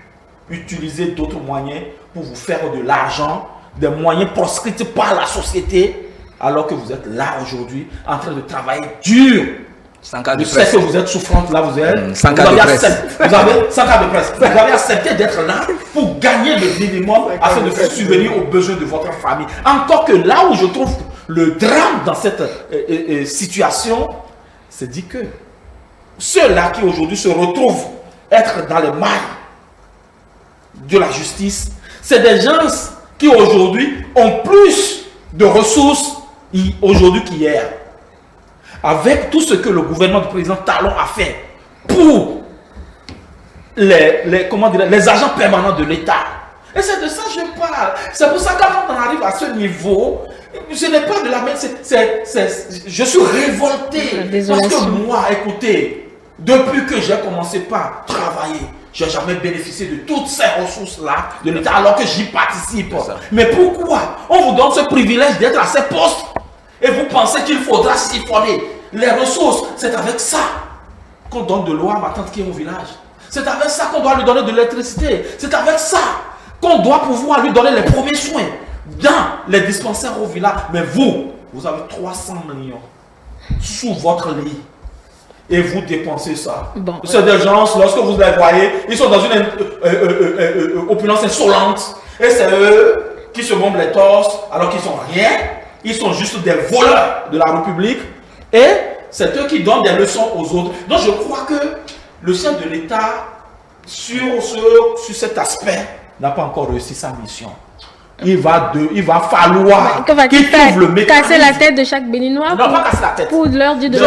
Speaker 5: utiliser d'autres moyens pour vous faire de l'argent, des moyens proscrits par la société, alors que vous êtes là aujourd'hui en train de travailler dur. Je sais que vous êtes souffrante là, vous êtes. Vous avez 100 cas de presse. Vous avez accepté d'être là pour gagner le minimum afin de faire subvenir aux besoins de votre famille. Encore que là où je trouve le drame dans cette situation, c'est dit que ceux-là qui aujourd'hui se retrouvent être dans les mailles de la justice, c'est des gens qui aujourd'hui ont plus de ressources aujourd'hui qu'hier. Avec tout ce que le gouvernement du président Talon a fait pour les agents permanents de l'État. Et c'est de ça que je parle. C'est pour ça que quand on arrive à ce niveau, ce n'est pas de la même... je suis révolté. Parce que moi, écoutez, depuis que j'ai commencé par travailler, je n'ai jamais bénéficié de toutes ces ressources-là de l'État alors que j'y participe. Mais pourquoi on vous donne ce privilège d'être à ces postes et vous pensez qu'il faudra siphonner les ressources? C'est avec ça qu'on donne de l'eau à ma tante qui est au village. C'est avec ça qu'on doit lui donner de l'électricité. C'est avec ça qu'on doit pouvoir lui donner les premiers soins dans les dispensaires au village. Mais vous avez 300 millions sous votre lit. Et vous dépensez ça. Bon, c'est des gens, lorsque vous les voyez, ils sont dans une opulence insolente. Et c'est eux qui se bombent les torses alors qu'ils sont rien. Ils sont juste des voleurs de la République. Et c'est eux qui donnent des leçons aux autres. Donc je crois que le chef de l'État, sur cet aspect, n'a pas encore réussi sa mission. Il va falloir qu'il trouve le mécanisme.
Speaker 1: Casser la tête de chaque Béninois.
Speaker 5: Non, pas casser la tête.
Speaker 1: Pour leur dire de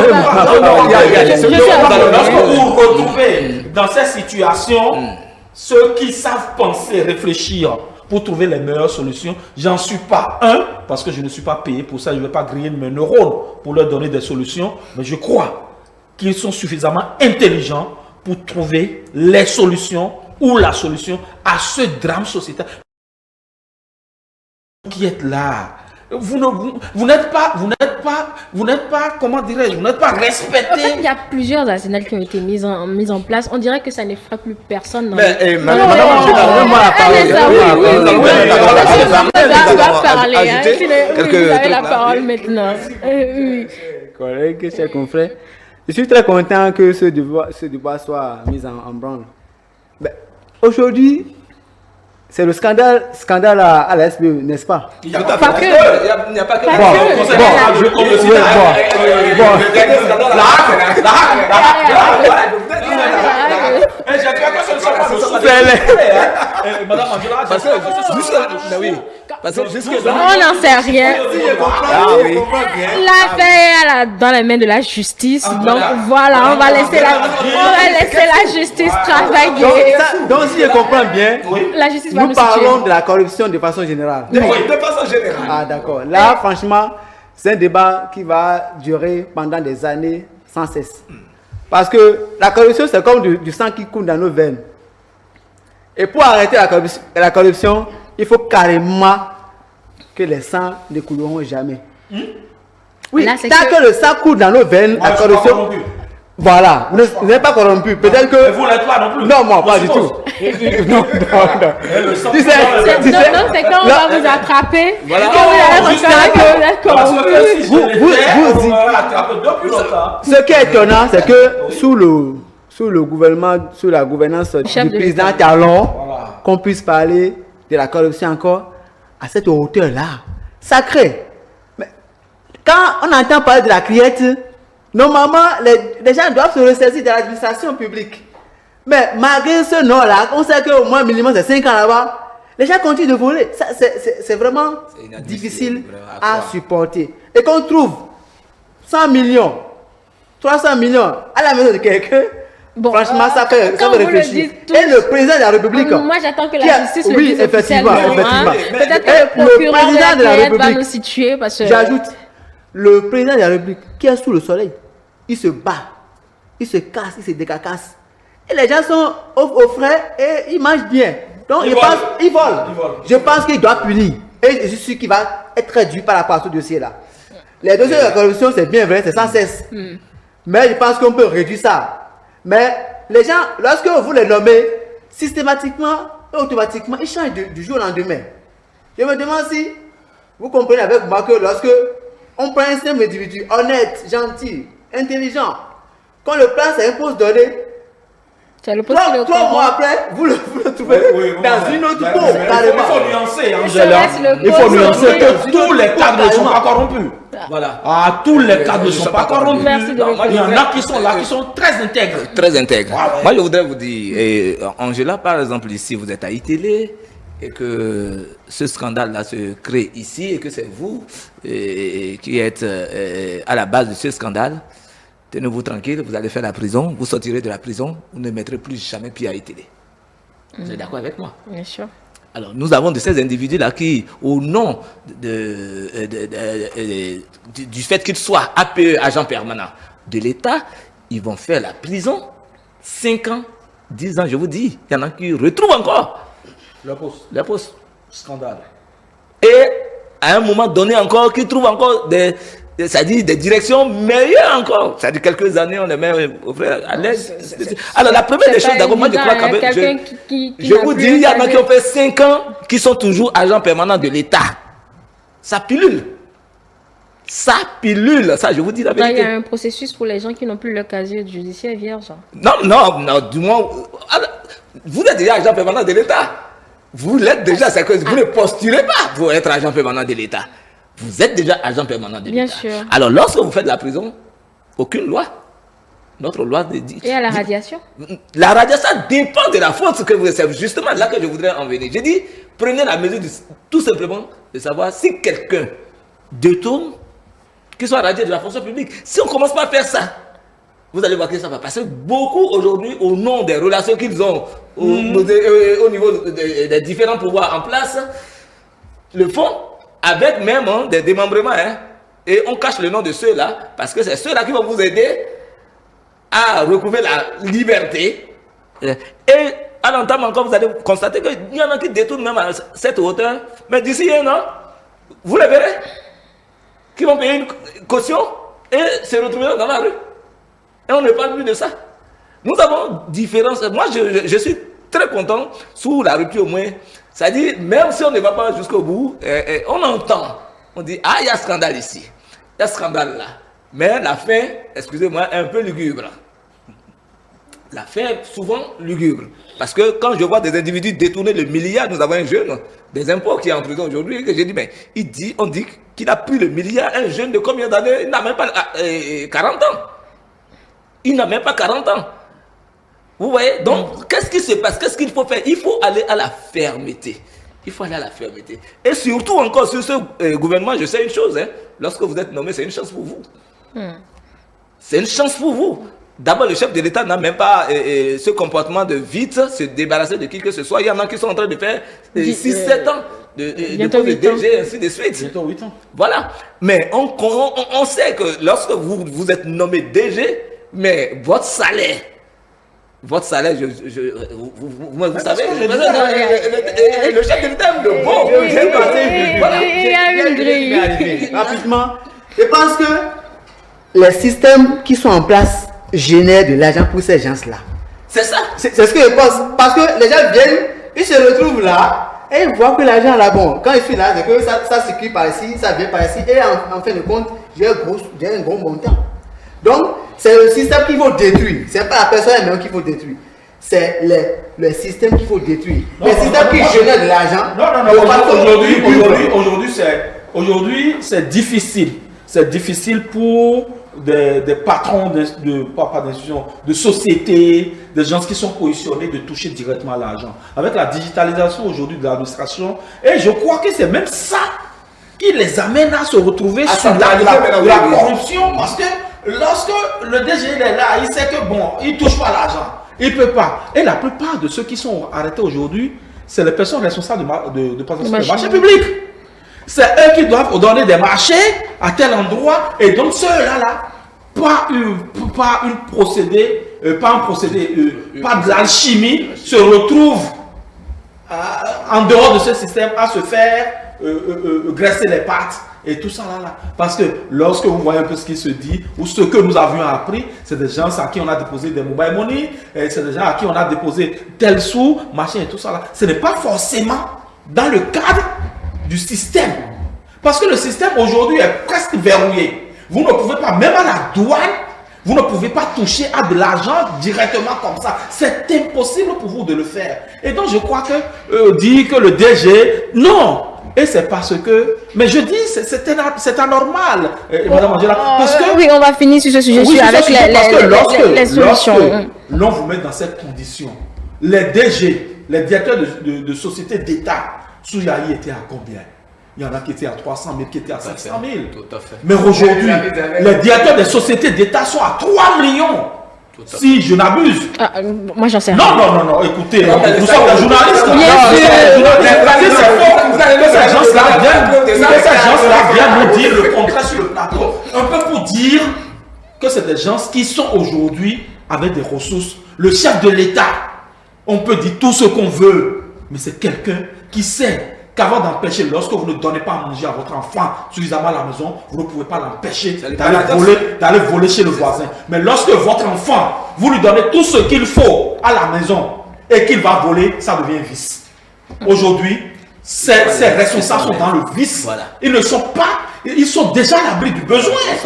Speaker 5: Lorsque vous retrouvez dans cette situation ceux qui savent penser, réfléchir pour trouver les meilleures solutions, j'en suis pas un, parce que je ne suis pas payé pour ça, je ne vais pas griller mes neurones pour leur donner des solutions, mais je crois qu'ils sont suffisamment intelligents pour trouver les solutions ou la solution à ce drame sociétal. Qui êtes là, vous n'êtes pas, comment dirais-je, vous n'êtes pas respecté.
Speaker 1: En fait, il y a plusieurs arsenals qui ont été mis en place. On dirait que ça n'effraie plus personne.
Speaker 4: Mais madame, donne-moi la parole.
Speaker 1: Vous avez la parole maintenant.
Speaker 4: Collègues, chers confrères, je suis très content que ce débat soit mis en branle. Aujourd'hui, c'est le scandale à la SBE, n'est-ce pas?
Speaker 2: Il n'y a pas que. Il n'y a pas que.
Speaker 1: On n'en sait rien. L'affaire est dans les mains de la justice. Donc voilà, on va laisser la justice travailler.
Speaker 4: Donc si je comprends bien,
Speaker 1: la justice va
Speaker 4: nous parlons de la corruption de façon générale.
Speaker 2: Oui, de façon générale.
Speaker 4: Ah d'accord. Là, franchement, c'est un débat qui va durer pendant des années sans cesse. Parce que la corruption, c'est comme du sang qui coule dans nos veines. Et pour arrêter la corruption, il faut carrément que les sangs ne couleront jamais. Oui,
Speaker 1: là,
Speaker 4: tant que le sang coule dans nos veines, la corruption... Voilà, vous n'êtes pas corrompu. Peut-être que...
Speaker 5: Mais vous n'êtes pas non plus.
Speaker 4: Non, moi, pas du tout. Non.
Speaker 1: Tu sais, donc c'est quand on va vous attraper. Voilà.
Speaker 4: Ce qui est étonnant, c'est que sous le gouvernement, sous la gouvernance du président Talon, qu'on puisse parler de la corruption encore à cette hauteur-là. Sacré. Mais quand on entend parler de la criette, normalement, les gens doivent se ressaisir de l'administration publique. Mais malgré ce nom-là, on sait qu'au moins minimum c'est 5 ans là-bas, les gens continuent de voler. C'est vraiment difficile à supporter. Et qu'on trouve 100 millions, 300 millions à la maison de quelqu'un, franchement, ça fait réfléchir. Et le président de la République...
Speaker 1: Moi, j'attends que la justice le dise
Speaker 4: effectivement.
Speaker 1: Peut-être que le procureur de la République va nous situer.
Speaker 4: J'ajoute, le président de la République qui est sous le soleil, il se bat, il se casse, il se décacasse. Et les gens sont au frais et ils mangent bien. Donc ils volent. Je pense qu'il doit punir. Et je suis sûr qu'il va être très dur par rapport à ce dossier-là. Les dossiers de la corruption, c'est bien vrai, c'est sans cesse. Mais je pense qu'on peut réduire ça. Mais les gens, lorsque vous les nommez, systématiquement, automatiquement, ils changent du jour au lendemain. Je me demande si vous comprenez avec moi que lorsque on prend un simple individu honnête, gentil, intelligent, quand le plan s'impose donner, 3 mois après, vous le trouvez dans une autre peau, carrément.
Speaker 5: Il faut nuancer, Angela. Il faut nuancer que tous les cadres ne sont pas corrompus. Voilà. Ah, tous les cadres ne sont pas corrompus. Il y en a qui sont là, qui sont très intègres.
Speaker 2: Très intègres. Moi, je voudrais vous dire, Angela, par exemple, ici, vous êtes à iTélé, et que ce scandale-là se crée ici, et que c'est vous qui êtes à la base de ce scandale. Tenez-vous tranquille, vous allez faire la prison, vous sortirez de la prison, vous ne mettrez plus jamais pied à iTélé. Vous êtes d'accord avec moi?
Speaker 1: Bien sûr.
Speaker 2: Alors, nous avons de ces individus-là qui, au nom du fait qu'ils soient APE, agents permanents de l'État, ils vont faire la prison 5 ans, 10 ans, je vous dis. Il y en a qui retrouvent encore leur poste.
Speaker 5: Scandale.
Speaker 2: Et à un moment donné encore, qui trouvent encore des directions meilleures encore. C'est-à-dire quelques années, on les met à l'aise. Alors la première des choses, d'abord, moi je crois quand même, je vous dis, il y en a qui ont fait 5 ans, qui sont toujours agents permanents de l'État. Ça pilule. Ça pilule, ça je vous dis la vérité.
Speaker 1: Il y a un processus pour les gens qui n'ont plus leur casier judiciaire vierge.
Speaker 2: Non, du moins, vous êtes déjà agent permanent de l'État. Vous l'êtes déjà, c'est que vous ne postulez pas pour être agent permanent de l'État. Vous êtes déjà agent permanent de l'État.
Speaker 1: Bien sûr.
Speaker 2: Alors, lorsque vous faites la prison, aucune loi. Notre loi dit.
Speaker 1: Et à la radiation?
Speaker 2: La radiation dépend de la faute que vous avez. C'est justement là que je voudrais en venir. J'ai dit, prenez la mesure tout simplement de savoir si quelqu'un détourne, qu'il soit radié de la fonction publique. Si on ne commence pas à faire ça, vous allez voir que ça va passer. Beaucoup aujourd'hui, au nom des relations qu'ils ont au niveau des différents pouvoirs en place, le font avec même des démembrements. Et on cache le nom de ceux-là, parce que c'est ceux-là qui vont vous aider à recouvrer la liberté. Et à l'entame encore, vous allez constater qu'il y en a qui détournent même à cette hauteur. Mais d'ici un an, vous les verrez, qui vont payer une caution et se retrouver dans la rue. Et on ne parle plus de ça. Nous avons différence. Moi, je suis très content, sous la rupture au moins. C'est-à-dire, même si on ne va pas jusqu'au bout, on entend. On dit, ah, il y a scandale ici. Il y a scandale là. Mais la fin, excusez-moi, est un peu lugubre. La fin est souvent lugubre. Parce que quand je vois des individus détourner le milliard, nous avons un jeune des impôts qui est en prison aujourd'hui, que j'ai dit, mais on dit qu'il a pris le milliard, un jeune de combien d'années? Il n'a même pas 40 ans. Il n'a même pas 40 ans. Vous voyez? Donc, qu'est-ce qui se passe? Qu'est-ce qu'il faut faire? Il faut aller à la fermeté. Il faut aller à la fermeté. Et surtout encore sur ce gouvernement, je sais une chose. Lorsque vous êtes nommé, c'est une chance pour vous. C'est une chance pour vous. D'abord, le chef de l'État n'a même pas ce comportement de vite se débarrasser de qui que ce soit. Il y en a qui sont en train de faire 6-7 ans de DG, ainsi de suite.
Speaker 5: Bientôt 8 ans.
Speaker 2: Voilà. Mais on sait que lorsque vous êtes nommé DG, mais votre salaire, vous savez, le chef de l'État aime de bon.
Speaker 1: Il y a une grille.
Speaker 4: Rapidement, je pense que les systèmes qui sont en place génèrent de l'argent pour ces gens-là.
Speaker 2: C'est ça.
Speaker 4: C'est ce que je pense. Parce que les gens viennent, ils se retrouvent là, et ils voient que l'argent là, bon, quand je suis là, c'est que ça circule par ici, ça vient par ici, et en fin de compte, j'ai un gros montant. Donc, c'est le système qu'il faut détruire. C'est pas la personne elle-même qu'il faut détruire. C'est le système qu'il faut détruire. Le système qui génère de l'argent.
Speaker 5: Aujourd'hui, c'est difficile. C'est difficile pour des patrons de sociétés, des gens qui sont positionnés de toucher directement à l'argent. Avec la digitalisation aujourd'hui de l'administration, et je crois que c'est même ça qui les amène à se retrouver sur la corruption, parce que lorsque le DG est là, il sait que bon, il ne touche pas l'argent. Il ne peut pas. Et la plupart de ceux qui sont arrêtés aujourd'hui, c'est les personnes responsables de passation des marchés publics. C'est eux qui doivent donner des marchés à tel endroit. Et donc ceux-là, pas de l'alchimie, se retrouvent en dehors de ce système à se faire graisser les pattes. Et tout ça là. Parce que lorsque vous voyez un peu ce qui se dit, ou ce que nous avions appris, c'est des gens à qui on a déposé des mobile money, c'est des gens à qui on a déposé tel sou, machin et tout ça là. Ce n'est pas forcément dans le cadre du système. Parce que le système aujourd'hui est presque verrouillé. Vous ne pouvez pas, même à la douane, vous ne pouvez pas toucher à de l'argent directement comme ça. C'est impossible pour vous de le faire. Et donc je crois que dire que le DG, non. Et c'est parce que, mais je dis, c'est anormal, Madame Angela, parce que...
Speaker 1: Oui, on va finir sur ce sujet, avec les solutions.
Speaker 5: Lorsque l'on vous met dans cette condition, les DG, les directeurs de sociétés d'État, Souyaï était à combien? Il y en a qui étaient à 300 000, qui étaient à 500 000.
Speaker 2: Tout à fait.
Speaker 5: Mais aujourd'hui, les directeurs des sociétés d'État sont à 3 millions. Si je n'abuse.
Speaker 1: Moi, j'en sais rien.
Speaker 5: Non, écoutez, nous sommes des journalistes. Ces gens-là viennent nous dire le contraire sur le plateau. Un peu pour dire que c'est des gens qui sont aujourd'hui avec des ressources. Le chef de l'État, on peut dire tout ce qu'on veut, mais c'est quelqu'un qui sait qu'avant d'empêcher, lorsque vous ne donnez pas à manger à votre enfant suffisamment à la maison, vous ne pouvez pas l'empêcher d'aller voler chez le voisin. Mais lorsque votre enfant, vous lui donnez tout ce qu'il faut à la maison et qu'il va voler, ça devient un vice. Aujourd'hui, ces responsables sont dans le vice. Voilà. Ils ne sont pas, ils sont déjà à l'abri du besoin. Ils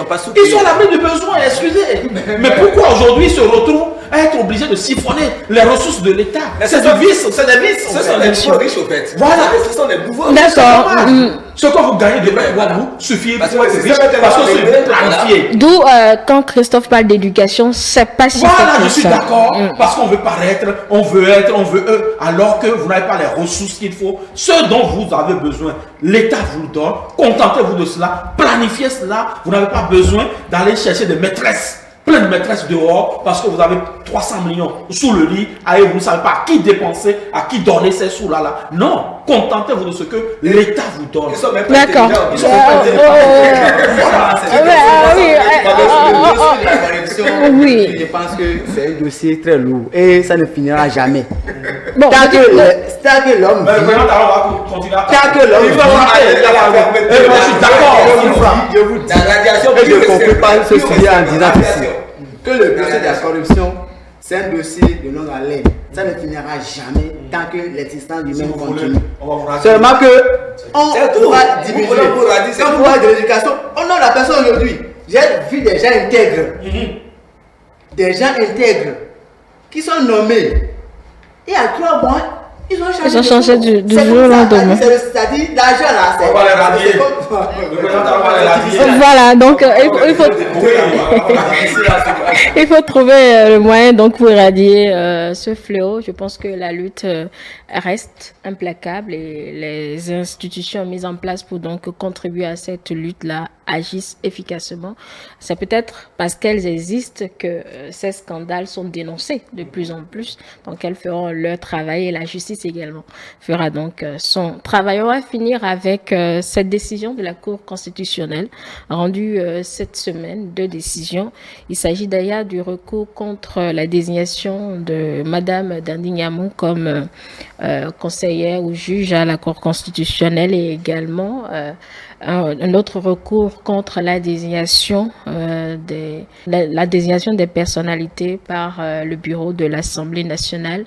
Speaker 5: sont à l'abri du besoin, excusez. Mais pourquoi aujourd'hui ils se retrouvent à être obligés de siphonner les ressources de l'État? C'est du vice, c'est des vices.
Speaker 6: Ce sont les nouveaux riches au fait.
Speaker 5: Voilà.
Speaker 6: Ce sont les nouveaux
Speaker 5: riches. D'accord. Ce que vous gagnez de vous suffit pour être riche parce que c'est planifié.
Speaker 1: D'où quand Christophe parle d'éducation, c'est pas si
Speaker 5: voilà, je suis d'accord. Parce qu'on veut paraître, on veut être, on veut eux, alors que vous n'avez pas les ressources qu'il faut. Ce dont vous avez besoin, l'État vous le donne. Contentez-vous de cela, planifiez cela. Vous n'avez pas besoin d'aller chercher des maîtresses. Plein de maîtresses dehors parce que vous avez 300 millions sous le lit et vous ne savez pas à qui dépenser, à qui donner ces sous-là. Non, contentez-vous de ce que l'État vous donne.
Speaker 1: D'accord.
Speaker 4: Oui. Je pense que c'est un dossier très lourd et ça ne finira jamais.
Speaker 1: Bon,
Speaker 4: tant que l'homme
Speaker 5: je suis d'accord.
Speaker 4: Je vous dis, et je ne conclue pas ce sujet en disant que le dossier de la corruption, c'est un dossier de longue haleine. Ça ne finira jamais tant que l'existence du même continue. Seulement que on pourra diminuer. Quand vous parlez de l'éducation, on a la personne aujourd'hui. J'ai vu des gens intègres. Des gens intègres qui sont nommés. Et à 3 mois, ils ont changé
Speaker 1: du jour au lendemain.
Speaker 4: C'est-à-dire l'argent là, c'est...
Speaker 1: Voilà, donc il faut trouver le moyen donc pour éradier ce fléau. Je pense que la lutte reste implacable et les institutions mises en place pour donc contribuer à cette lutte-là agissent efficacement. C'est peut-être parce qu'elles existent que ces scandales sont dénoncés de plus en plus. Donc elles feront leur travail et la justice également fera donc son travail. On va finir avec cette décision de la Cour constitutionnelle rendue cette semaine, 2 décisions. Il s'agit d'ailleurs du recours contre la désignation de Madame Dandignamoun comme conseillère ou juge à la Cour constitutionnelle et également un autre recours contre la désignation des personnalités par le bureau de l'Assemblée nationale.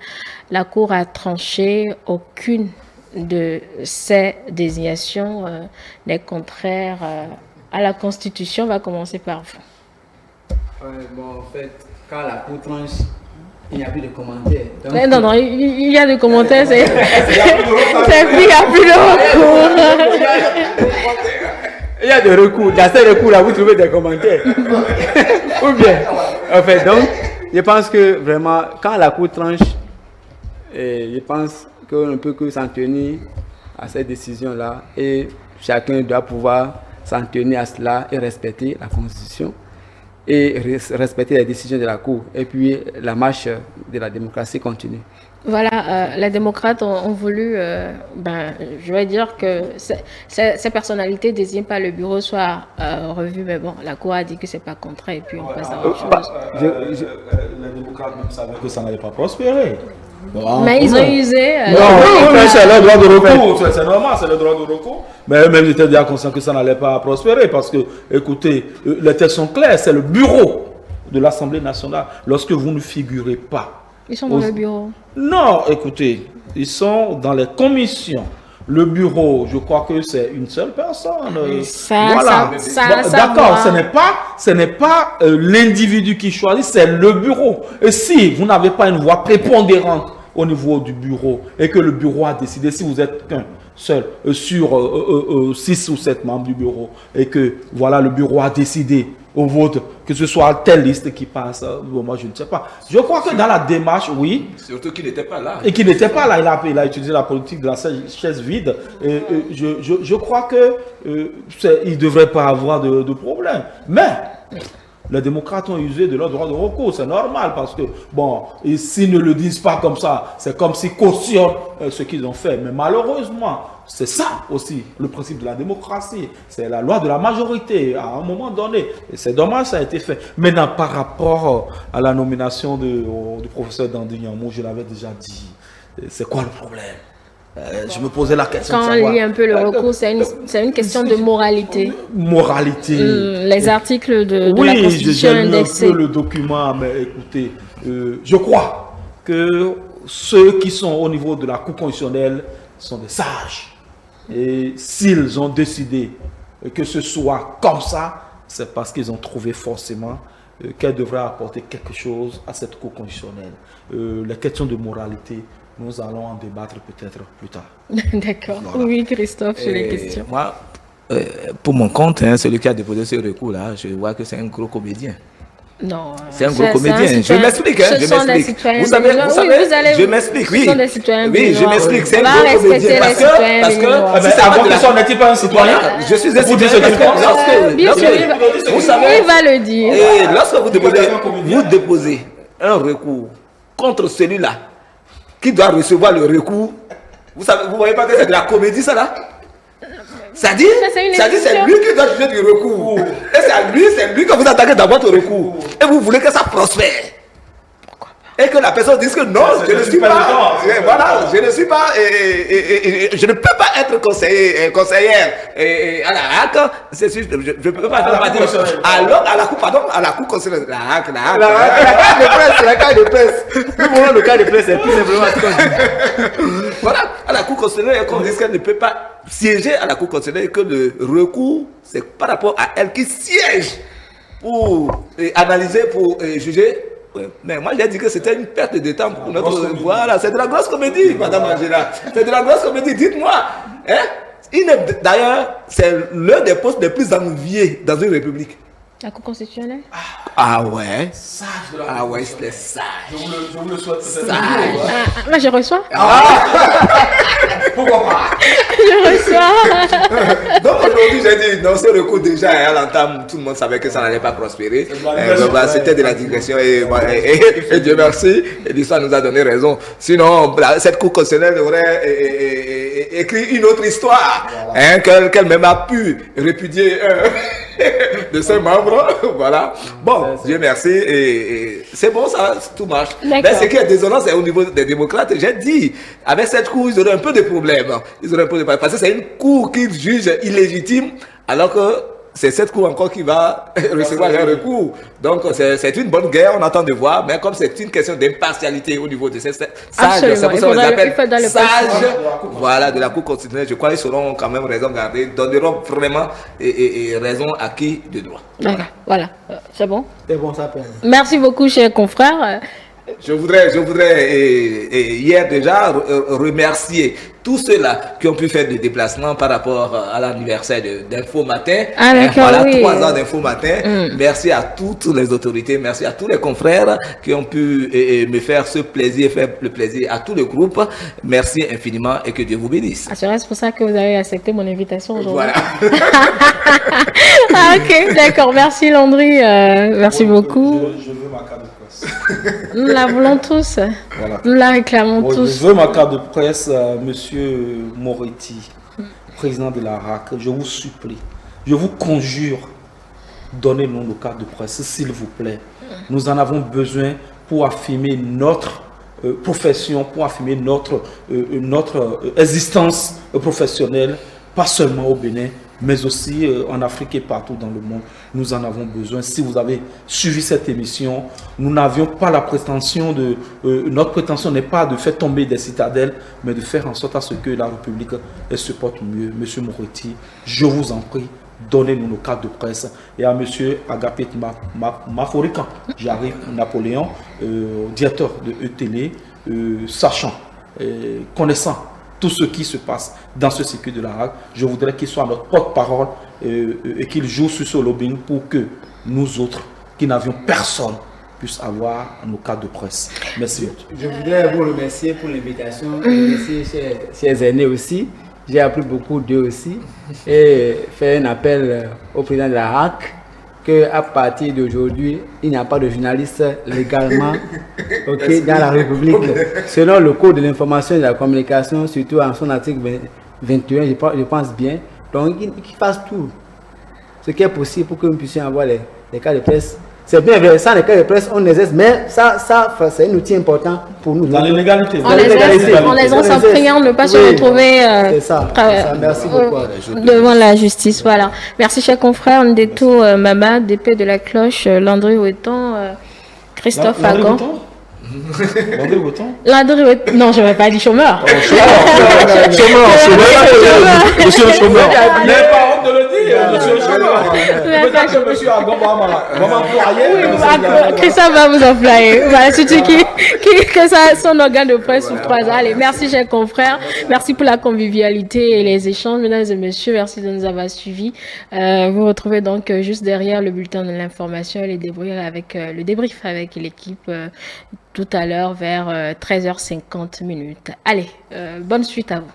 Speaker 1: La Cour a tranché aucune de ces désignations n'est contraire à la Constitution. On va commencer par vous.
Speaker 4: Bon, en fait, quand la Cour tranche, il n'y a plus de commentaires. Donc,
Speaker 1: non, il y a des commentaires, c'est il n'y a plus de recours.
Speaker 4: Il y a des recours. Dans ces recours-là, vous trouvez des commentaires. Ou bien, en fait, donc, je pense que vraiment, quand la Cour tranche, je pense qu'on ne peut que s'en tenir à cette décision-là et chacun doit pouvoir s'en tenir à cela et respecter la Constitution et respecter les décisions de la Cour. Et puis, la marche de la démocratie continue.
Speaker 1: Voilà, les démocrates ont voulu, je vais dire que ces personnalités désignées par le bureau soient revues, mais bon, la Cour a dit que c'est pas contraire et puis on passe à autre chose.
Speaker 5: Les démocrates même savaient que ça n'allait pas prospérer.
Speaker 1: Bon, mais ils ont usé.
Speaker 5: C'est le droit de recours, c'est normal, c'est le droit de recours. Mais eux-mêmes étaient déjà conscients que ça n'allait pas prospérer parce que, écoutez, les textes sont clairs, c'est le bureau de l'Assemblée nationale. Lorsque vous ne figurez pas.
Speaker 1: Ils sont dans le bureau.
Speaker 5: Non, écoutez, ils sont dans les commissions. Le bureau, je crois que c'est une seule personne. Voilà. D'accord, ce n'est pas l'individu qui choisit, c'est le bureau. Et si vous n'avez pas une voix prépondérante au niveau du bureau et que le bureau a décidé, si vous êtes qu'un seul sur 6 ou 7 membres du bureau et que voilà le bureau a décidé au vote que ce soit telle liste qui passe, moi je ne sais pas. Je crois que dans la démarche, oui.
Speaker 6: Surtout qu'il n'était pas là.
Speaker 5: Et qu'il n'était pas là, il a utilisé la politique de la chaise vide. Et, je crois que il ne devrait pas avoir de problème. Mais Les démocrates ont usé de leur droit de recours, c'est normal parce que, bon, et s'ils ne le disent pas comme ça, c'est comme s'ils cautionnent ce qu'ils ont fait. Mais malheureusement, c'est ça aussi le principe de la démocratie. C'est la loi de la majorité à un moment donné. Et c'est dommage, ça a été fait. Maintenant, par rapport à la nomination du professeur Dandignon, je l'avais déjà dit. C'est quoi le problème? Je me posais la question.
Speaker 1: Quand on lit un peu le recours, c'est une question de moralité.
Speaker 5: Moralité.
Speaker 1: Les articles de
Speaker 5: oui,
Speaker 1: la Constitution indexés.
Speaker 5: Un peu le document, mais écoutez, je crois que ceux qui sont au niveau de la Cour constitutionnelle sont des sages. Et s'ils ont décidé que ce soit comme ça, c'est parce qu'ils ont trouvé forcément qu'elle devrait apporter quelque chose à cette Cour constitutionnelle. Les questions de moralité, nous allons en débattre peut-être plus tard.
Speaker 1: D'accord. Voilà. Oui, Christophe, sur les questions.
Speaker 2: Moi, pour mon compte, hein, celui qui a déposé ce recours-là, je vois que c'est un gros comédien.
Speaker 1: Non.
Speaker 2: C'est un gros comédien. Je m'explique. Hein, je m'explique. Vous savez, je m'explique. Oui, oui, je m'explique. C'est un gros comédien. Parce que
Speaker 5: avant que ça, n'est-il pas un citoyen?
Speaker 2: Je suis un citoyen.
Speaker 1: Bien sûr,
Speaker 2: vous savez,
Speaker 1: il va le dire.
Speaker 2: Et lorsque vous déposez un recours contre celui-là qui doit recevoir le recours, vous savez, vous voyez pas que c'est de la comédie, ça là? Ça dit, c'est lui qui doit juger du recours. Et c'est lui que vous attaquez dans votre recours. Et vous voulez que ça prospère. Et que la personne dise que non, je ne suis pas. Voilà, je ne suis pas. Je ne peux pas être conseillère à la HAC. Je ne peux pas être. Alors, à la Cour, pardon, à la Cour conseillère. La HAC.
Speaker 4: La carte de presse. Nous voulons le cas de presse, c'est tout simplement ce qu'on dit.
Speaker 2: Voilà, à la Cour conseillère, qu'on dise qu'elle ne peut pas siéger à la Cour conseillère et que le recours, c'est par rapport à elle qui siège pour analyser, pour juger. Mais moi j'ai dit que c'était une perte de temps pour notre... Voilà, c'est de la grosse comédie, Madame Angela. C'est de la grosse comédie, dites-moi. Hein? D'ailleurs, c'est l'un des postes les plus enviés dans une république.
Speaker 1: La Cour constitutionnelle?
Speaker 2: Ah ouais. Ah ouais, c'est sage.
Speaker 5: Je vous le souhaite.
Speaker 1: Moi je reçois.
Speaker 5: Pourquoi pas?
Speaker 1: Je reçois.
Speaker 2: Donc aujourd'hui j'ai dit, non, ce recours déjà à l'entame, tout le monde savait que ça n'allait pas prospérer. C'était de la digression et Dieu merci, l'histoire nous a donné raison. Sinon, cette Cour constitutionnelle aurait écrit une autre histoire, hein, qu'elle-même a pu répudier de ses membres. Voilà. Bon, Dieu merci. Et c'est bon, ça, tout marche. Mais ce qui est désolant, c'est au niveau des démocrates. J'ai dit, avec cette cour, ils auraient un peu de problème. Ils auraient un peu de problème. Parce que c'est une cour qu'ils jugent illégitime, alors que c'est cette cour encore qui va recevoir un recours. Donc, c'est une bonne guerre, on attend de voir. Mais comme c'est une question d'impartialité au niveau de ces sages, c'est pour ça qu'on les appelle sages, voilà, de la Cour constitutionnelle, je crois qu'ils seront quand même raison gardée, donneront vraiment raison à qui de droit.
Speaker 1: D'accord, voilà. C'est bon?
Speaker 4: C'est bon, ça peut.
Speaker 1: Merci beaucoup, chers confrères.
Speaker 2: Je voudrais hier déjà remercier tous ceux-là qui ont pu faire des déplacements par rapport à l'anniversaire d'Info Matin.
Speaker 1: Ah,
Speaker 2: voilà,
Speaker 1: oui.
Speaker 2: 3 ans d'Info Matin. Merci à toutes les autorités, merci à tous les confrères qui ont pu me faire ce plaisir, faire le plaisir à tout le groupe. Merci infiniment et que Dieu vous bénisse.
Speaker 1: Ah, c'est pour ça que vous avez accepté mon invitation aujourd'hui.
Speaker 2: Voilà.
Speaker 1: Ah, ok, d'accord. Merci Landry. Merci beaucoup.
Speaker 5: Je veux ma carte de presse.
Speaker 1: Nous la voulons tous.
Speaker 5: Voilà.
Speaker 1: Nous la réclamons tous.
Speaker 5: Je veux ma carte de presse, Monsieur Moretti, président de la RAC. Je vous supplie, je vous conjure, donnez-nous nos cartes de presse, s'il vous plaît. Nous en avons besoin pour affirmer notre profession, pour affirmer notre existence professionnelle, pas seulement au Bénin, mais aussi en Afrique et partout dans le monde. Nous en avons besoin. Si vous avez suivi cette émission, nous n'avions pas la prétention de... notre prétention n'est pas de faire tomber des citadelles, mais de faire en sorte à ce que la République se porte mieux. Monsieur Moretti, je vous en prie, donnez-nous nos cartes de presse. Et à Monsieur Agapit Maforikan, j'arrive, Napoléon, directeur de ETélé, sachant, connaissant tout ce qui se passe dans ce circuit de la RAC, je voudrais qu'il soit notre porte-parole et qu'il joue sur ce lobbying pour que nous autres, qui n'avions personne, puissent avoir nos cartes de presse. Merci.
Speaker 4: Je voudrais vous remercier pour l'invitation, remercier chers aînés aussi. J'ai appris beaucoup d'eux aussi et faire un appel au président de la RAC qu'à partir d'aujourd'hui, il n'y a pas de journaliste légalement dans la République. Selon le Code de l'information et de la communication, surtout en son article 21, je pense bien. Donc, qu'il fasse tout ce qui est possible pour que nous puissions avoir les cas de presse. C'est bien vrai, sans les cas de presse, on exerce, mais ça c'est un outil important pour nous.
Speaker 5: Dans l'illégalité.
Speaker 1: On les exerce en priant ne pas se retrouver
Speaker 4: Merci beaucoup.
Speaker 1: devant la justice. Voilà. Merci, chers confrères. Ndeto Mama, DP de la Cloche, Landry Ouetton, Christophe Agon.
Speaker 5: Landry Ouetton.
Speaker 1: Landry Ouetton. Non, je ne vais pas dire chômeur.
Speaker 5: Chômeur. Monsieur le chômeur. N'ayez pas honte de le dire, monsieur le chômeur. Peut-être que monsieur Agon va m'employer.
Speaker 1: Christophe va vous employer. Voilà, surtout que ça, son organe de presse sous 3 ans. Allez, merci, chers confrères. Merci pour la convivialité et les échanges, mesdames et messieurs. Merci de nous avoir suivis. Vous retrouvez donc juste derrière le bulletin de l'information et le débrief avec l'équipe tout à l'heure vers 13h50. Allez, bonne suite à vous.